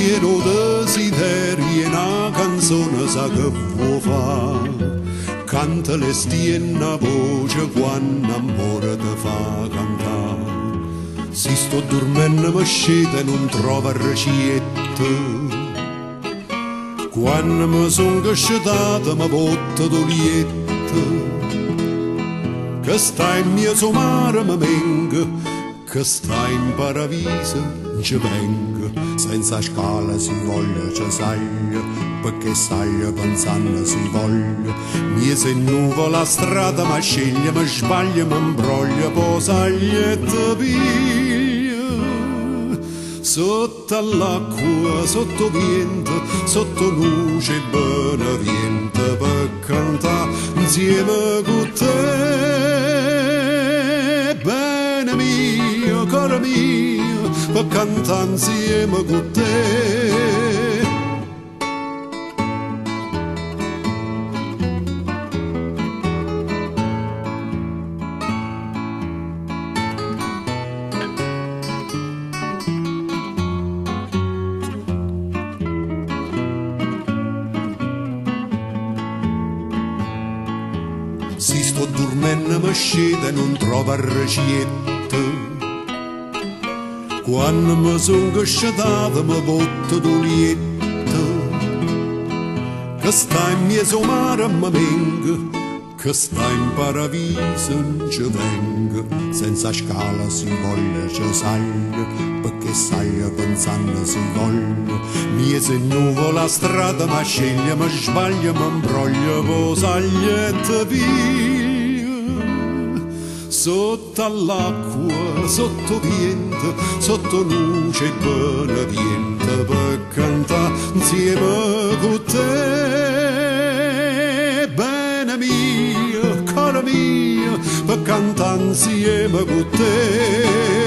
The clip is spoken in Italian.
pensiero desideri e una canzone sa che vuoi fare. Canta le stienne voce quando amore te fa cantare. Si sto dormendo mi scende e non trova ricetta. Quando mi son cascetata mi botta d'olietta. Che sta in mio mare mi venga, che sta in paradiso ci venga. Senza scala si voglia ci saglia, perché saglia pensando si voglia. Mie se nuvola la strada ma sceglie, mi sbaglia, mi imbroglia, poi saglia e te piglia. Sotto l'acqua, sotto vento, sotto luce beneviente, per cantare insieme con te. Bene mio, caro mio, per cantare insieme con te. Si sto dormendo mi scende e non trova ricetta. Quando mi son cascetata mi botta d'olietta. Che sta in mezzo mare mi venga, che sta in paradiso non ci venga. Senza scala si voglia ci saglia, perché saglia pensando si voglia. Mie se nuvola la strada ma sceglie, mi sbaglia, mi imbroglia, poi saglia e te piglia. Sotto all'acqua, sotto vento, sotto luce beneviente, per cantare insieme con te. Bene mio, caro mio, per cantare insieme con te.